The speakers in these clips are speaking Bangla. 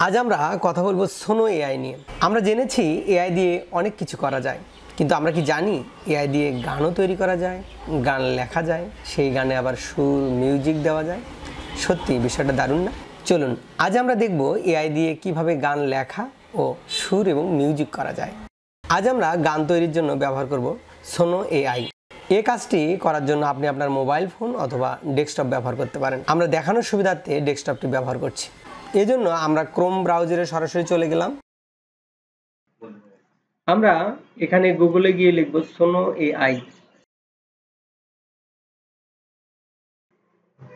আজ আমরা কথা বলবো সোনো এআই নিয়ে। আমরা জেনেছি এআই দিয়ে অনেক কিছু করা যায়, কিন্তু আমরা কি জানি এআই দিয়ে গানও তৈরি করা যায়, গান লেখা যায়, সেই গানে আবার সুর মিউজিক দেওয়া যায়। সত্যি বিষয়টা দারুণ না? চলুন আজ আমরা দেখব এআই দিয়ে কিভাবে গান লেখা ও সুর এবং মিউজিক করা যায়। আজ আমরা গান তৈরির জন্য ব্যবহার করব সোনো এআই। এই কাজটি করার জন্য আপনি আপনার মোবাইল ফোন অথবা ডেস্কটপ ব্যবহার করতে পারেন। আমরা দেখানোর সুবিধার্থে ডেস্কটপটি ব্যবহার করছি। এজন্য আমরা ক্রোম ব্রাউজারে সরাসরি চলে গেলাম। আমরা এখানে গুগলে গিয়ে লিখব সোনো এআই।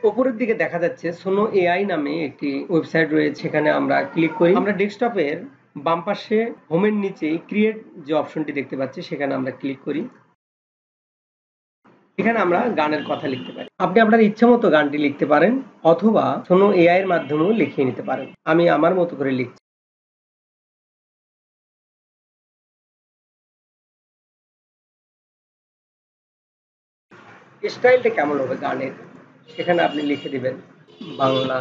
উপরের দিকে দেখা যাচ্ছে সোনো এআই নামে একটি ওয়েবসাইট রয়েছে, এখানে আমরা ক্লিক করি। আমরা ডেস্কটপের বাম পাশে হোমের নিচে ক্রিয়েট যে অপশনটি দেখতে পাচ্ছি সেখানে আমরা ক্লিক করি। এখানে আমরা গানের কথা লিখতে পারি। আপনি আপনার ইচ্ছা মতো গানটি লিখতে পারেন অথবা সোনো এআই এর মাধ্যমেও লিখিয়ে নিতে পারেন। আমি আমার মতো করে লিখছি। স্টাইলটা কেমন হবে গানের সেখানে আপনি লিখে দিবেন বাংলা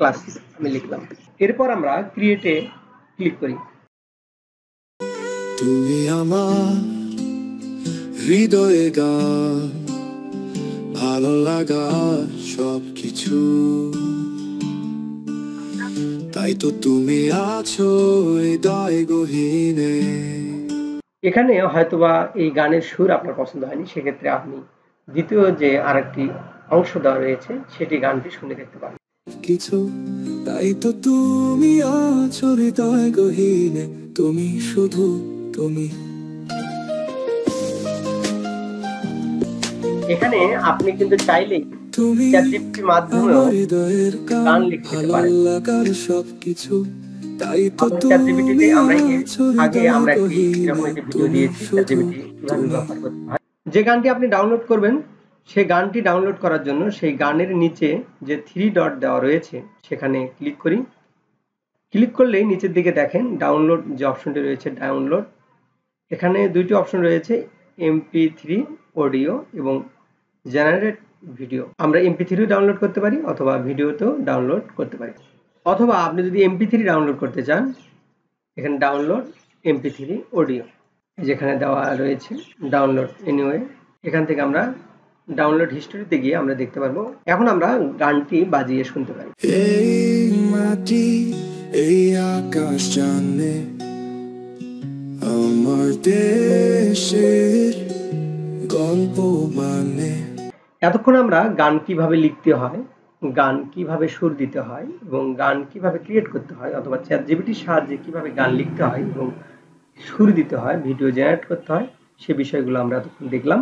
ক্লাসিক, আমি লিখলাম। এরপর আমরা ক্রিয়েটে ক্লিক করি। তুমি আমার হৃদয়ে গান, ভালো লাগা সবকিছু, তাই তো তুমি আছো হৃদয় গহীনে। এখানে হয়তোবা এই গানের সুর আপনার পছন্দ হয়নি, সেক্ষেত্রে আপনি দ্বিতীয় যে আরেকটি অংশ দেওয়া রয়েছে সেটি গানটি শুনে দেখতে পারেন। কিছু তাই তো তুমি আছো হৃদয় গহীনে, তুমি শুধু তুমি। এখানে আপনি কিন্তু চাইলেই তুমি চ্যাটজিপিটির মাধ্যমেও হৃদয়ের গান লিখতে ভালো পারেন। লাগার সবকিছু, তাই তো চ্যাটজিপিটিতে আমরা আগে আমরা একটি গহীনে, এরকম একটি ভিডিও তুমি দিয়েছি শুধু চ্যাটজিপিটি কিভাবে তুমি। ব্যবহার করতে হয়। যে গানটি আপনি ডাউনলোড করবেন সেই গানটি ডাউনলোড করার জন্য সেই গানের নিচে যে 3 ডট দেওয়া রয়েছে সেখানে ক্লিক করি। ক্লিক করলেই নিচের দিকে দেখেন ডাউনলোড যে অপশনটি রয়েছে ডাউনলোড। এখানে দুইটি অপশন রয়েছে, MP3 অডিও এবং জেনারেট ভিডিও। আমরা MP3 ডাউনলোড করতে পারি অথবা ভিডিওতেও ডাউনলোড করতে পারি। অথবা আপনি যদি MP3 ডাউনলোড করতে চান এখানে ডাউনলোড MP3 অডিও যেখানে দেওয়া রয়েছে ডাউনলোড এনিওয়ে। এখান থেকে আমরা ডাউনলোড হিস্টোরিতে গিয়ে আমরা দেখতে পারবো। এখন আমরা গানটি বাজিয়ে শুনতে পারি। এই মাটি এই আকাশ জানে আমার দেশের গল্প মানে। এতক্ষণ আমরা গান কিভাবে লিখতে হয়, গান কিভাবে সুর দিতে হয় এবং গান কিভাবে ক্রিয়েট করতে হয় অথবা চ্যাটজিপিটির সাহায্যে কিভাবে গান লিখতে হয় এবং সুর দিতে হয়, ভিডিও জেনারেট করতে হয়, সে বিষয়গুলো আমরা এতক্ষণ দেখলাম।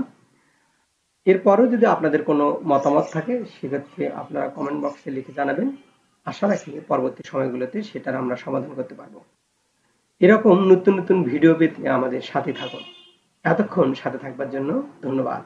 এরপরও যদি আপনাদের কোনো মতামত থাকে সেক্ষেত্রে আপনারা কমেন্ট বক্সে লিখে জানাবেন। আশা রাখি পরবর্তী সময়গুলোতে সেটার আমরা সমাধান করতে পারবো। এরকম নতুন নতুন ভিডিও পেতে আমাদের সাথে থাকুন। এতক্ষণ সাথে থাকবার জন্য ধন্যবাদ।